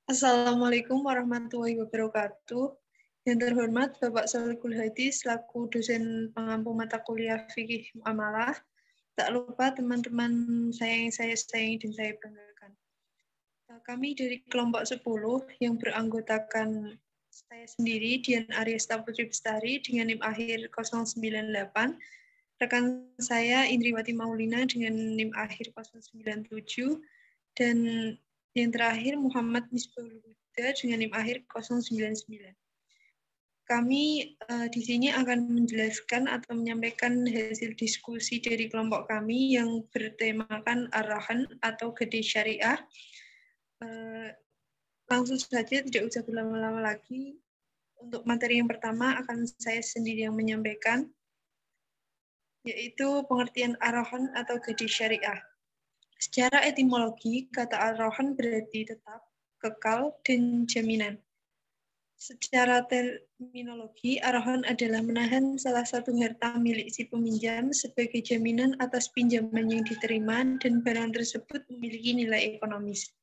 Assalamualaikum warahmatullahi wabarakatuh. Yang terhormat Bapak Solikul Hadi selaku dosen pengampu mata kuliah Fikih Muamalah. Tak lupa teman-teman saya yang saya sayangi dan saya banggakan. Kami dari kelompok 10 yang beranggotakan saya sendiri, Dian Aryasta Putri Bestari dengan NIM akhir 098, rekan saya Indriwati Maulina dengan NIM akhir 097, dan yang terakhir Muhammad Misbahul Huda dengan NIM akhir 099. Kami di sini akan menjelaskan atau menyampaikan hasil diskusi dari kelompok kami yang bertemakan arahan atau gede syariah. Langsung saja, tidak usah berlama-lama lagi. Untuk materi yang pertama akan saya sendiri yang menyampaikan, yaitu pengertian arahan atau gede syariah. Secara etimologi, kata arahan berarti tetap, kekal, dan jaminan. Secara terminologi, arahan adalah menahan salah satu harta milik si peminjam sebagai jaminan atas pinjaman yang diterima dan barang tersebut memiliki nilai ekonomis.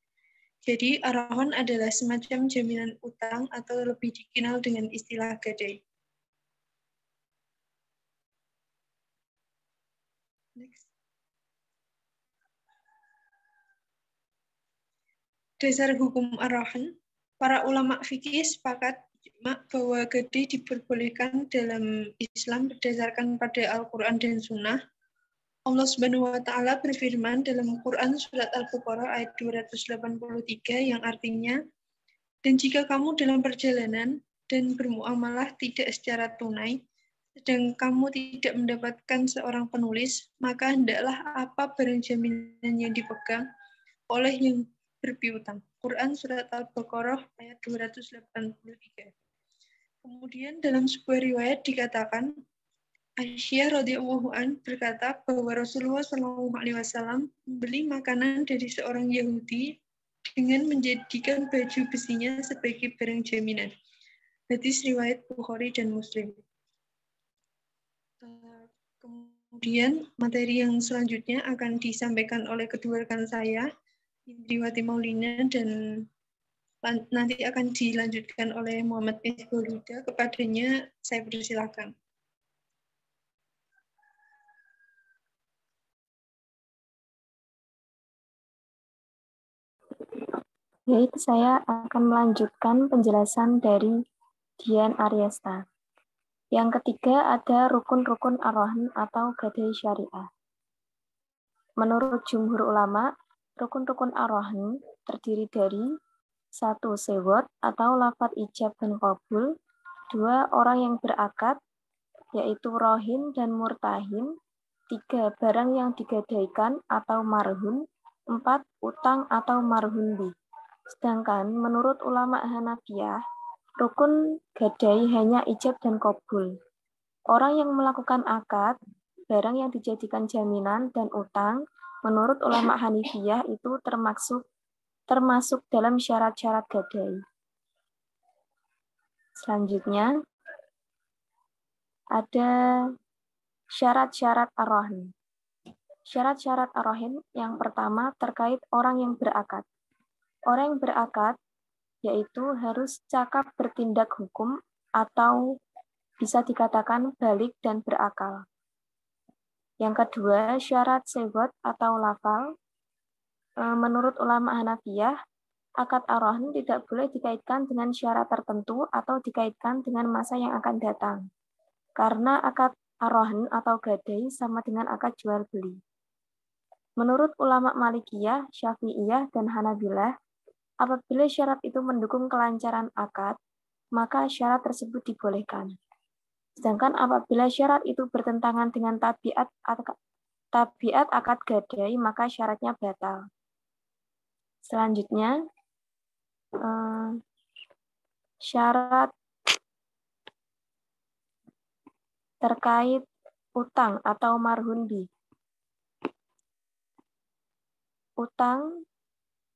Jadi, arahan adalah semacam jaminan utang atau lebih dikenal dengan istilah gadai. Next. Dasar hukum arahan, para ulama fikih sepakat bahwa gadai diperbolehkan dalam Islam berdasarkan pada Al-Quran dan Sunnah. Allah Subhanahu wa Ta'ala berfirman dalam Quran Surat Al-Baqarah ayat 283 yang artinya, dan jika kamu dalam perjalanan dan bermuamalah tidak secara tunai, sedang kamu tidak mendapatkan seorang penulis, maka hendaklah apa barang jaminan yang dipegang oleh yang berpiutang. Quran Surat Al-Baqarah ayat 283. Kemudian dalam sebuah riwayat dikatakan, Aisyah radhiyallahu an berkata bahwa Rasulullah SAW membeli makanan dari seorang Yahudi dengan menjadikan baju besinya sebagai barang jaminan. Hadis riwayat Bukhari dan Muslim. Kemudian materi yang selanjutnya akan disampaikan oleh kedua rekan saya, Indriwati Maulina, dan nanti akan dilanjutkan oleh Muhammad Misbahul Huda. Kepadanya saya persilakan. Baik, saya akan melanjutkan penjelasan dari Dian Aryasta. Yang ketiga ada rukun-rukun arahan atau gadai syariah. Menurut jumhur ulama, rukun-rukun arahan terdiri dari 1. Sewot atau lafadz ijab dan qabul, 2. Orang yang berakad, yaitu rohin dan murtahin, 3. Barang yang digadaikan atau marhun, 4. Utang atau marhun bi. Sedangkan menurut ulama Hanafiyah, rukun gadai hanya ijab dan qabul. Orang yang melakukan akad, barang yang dijadikan jaminan dan utang, menurut ulama Hanifiyah itu termasuk dalam syarat-syarat gadai. Selanjutnya, ada syarat-syarat arahan. Syarat-syarat arahan yang pertama terkait orang yang berakad. Orang yang berakad yaitu harus cakap bertindak hukum atau bisa dikatakan balik dan berakal. Yang kedua, syarat sewot atau lafal. Menurut ulama Hanafiyah, akad arahan tidak boleh dikaitkan dengan syarat tertentu atau dikaitkan dengan masa yang akan datang. Karena akad arahan atau gadai sama dengan akad jual beli. Menurut ulama Malikiyah, Syafi'iyah, dan Hanabilah, apabila syarat itu mendukung kelancaran akad, maka syarat tersebut dibolehkan. Sedangkan apabila syarat itu bertentangan dengan tabiat akad gadai, maka syaratnya batal. Selanjutnya, syarat terkait utang atau marhun bi. Utang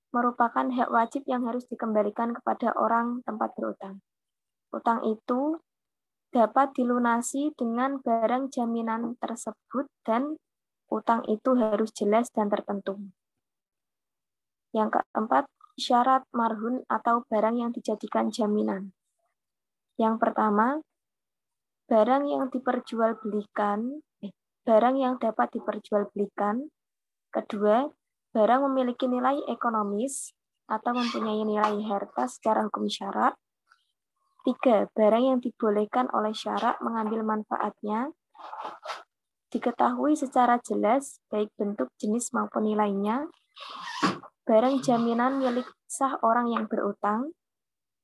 merupakan hak wajib yang harus dikembalikan kepada orang tempat berutang. Utang itu dapat dilunasi dengan barang jaminan tersebut dan utang itu harus jelas dan tertentu. Yang keempat, syarat marhun atau barang yang dijadikan jaminan. Yang pertama, barang yang dapat diperjualbelikan. Kedua, barang memiliki nilai ekonomis atau mempunyai nilai harta secara hukum syarak. 3, barang yang dibolehkan oleh syarak mengambil manfaatnya. Diketahui secara jelas, baik bentuk, jenis, maupun nilainya. Barang jaminan milik sah orang yang berutang,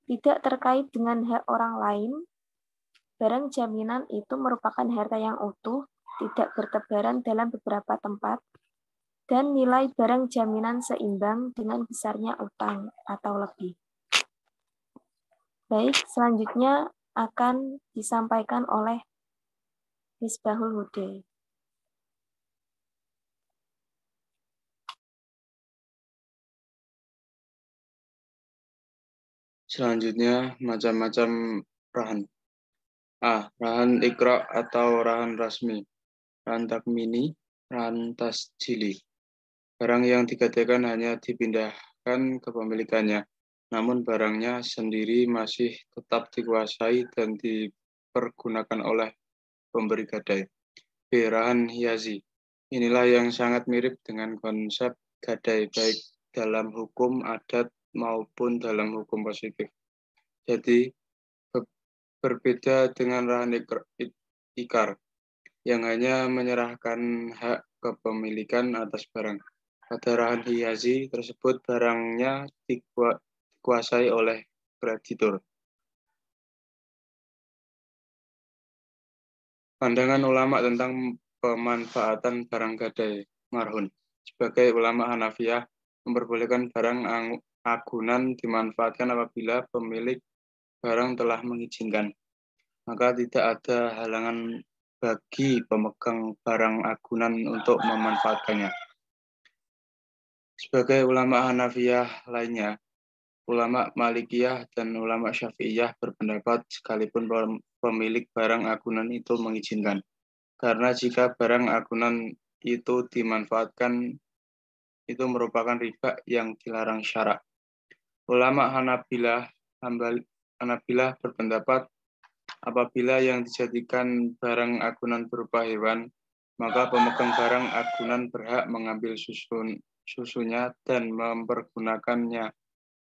tidak terkait dengan hak orang lain. Barang jaminan itu merupakan harta yang utuh, tidak bertebaran dalam beberapa tempat, dan nilai barang jaminan seimbang dengan besarnya utang atau lebih. Baik, selanjutnya akan disampaikan oleh Misbahul Huda. Selanjutnya, macam-macam rahan. A. Rahan ikra atau rahan rasmi. Rahan takmini, rahan tasjili. Barang yang digadaikan hanya dipindahkan kepemilikannya, namun barangnya sendiri masih tetap dikuasai dan dipergunakan oleh pemberi gadai. B. Rahan hiazi. Inilah yang sangat mirip dengan konsep gadai, baik dalam hukum adat maupun dalam hukum positif. Jadi, berbeda dengan rahan ikar, yang hanya menyerahkan hak kepemilikan atas barang. Pada rahan hiazi tersebut, barangnya dikuasai oleh kreditur. Pandangan ulama tentang pemanfaatan barang gadai marhun. Sebagai ulama Hanafiyah, memperbolehkan barang agunan dimanfaatkan apabila pemilik barang telah mengizinkan. Maka tidak ada halangan bagi pemegang barang agunan untuk memanfaatkannya. Sebagai ulama Hanafiyah lainnya, ulama Malikiyah dan ulama Syafi'iyah berpendapat sekalipun pemilik barang agunan itu mengizinkan. Karena jika barang agunan itu dimanfaatkan, itu merupakan riba yang dilarang syarak. Ulama Hanabilah berpendapat apabila yang dijadikan barang agunan berupa hewan, maka pemegang barang agunan berhak mengambil susunya dan mempergunakannya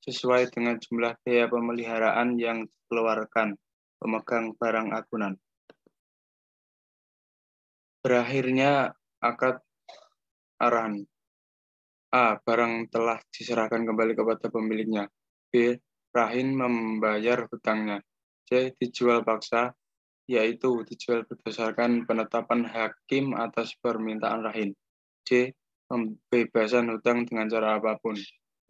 sesuai dengan jumlah biaya pemeliharaan yang dikeluarkan pemegang barang agunan. Berakhirnya akad arahan. A. Barang telah diserahkan kembali kepada pemiliknya. B. Rahin membayar hutangnya. C. Dijual paksa, yaitu dijual berdasarkan penetapan hakim atas permintaan rahin. C. Pembebasan hutang dengan cara apapun.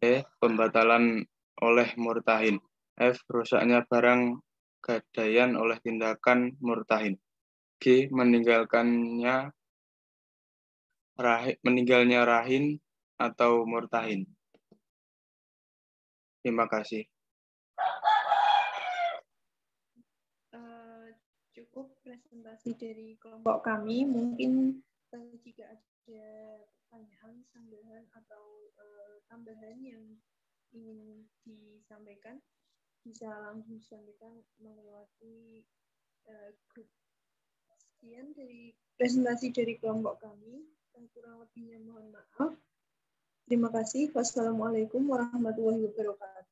E. Pembatalan oleh murtahin. F. Rusaknya barang gadaian oleh tindakan murtahin. G. Meninggalnya rahin atau murtahin. Terima kasih. Cukup presentasi dari kelompok kami. Mungkin jika ada pertanyaan, sanggahan atau tambahan yang ingin disampaikan, bisa langsung disampaikan melewati grup. Sekian dari presentasi dari kelompok kami. Kurang lebihnya mohon maaf. Terima kasih. Wassalamualaikum warahmatullahi wabarakatuh.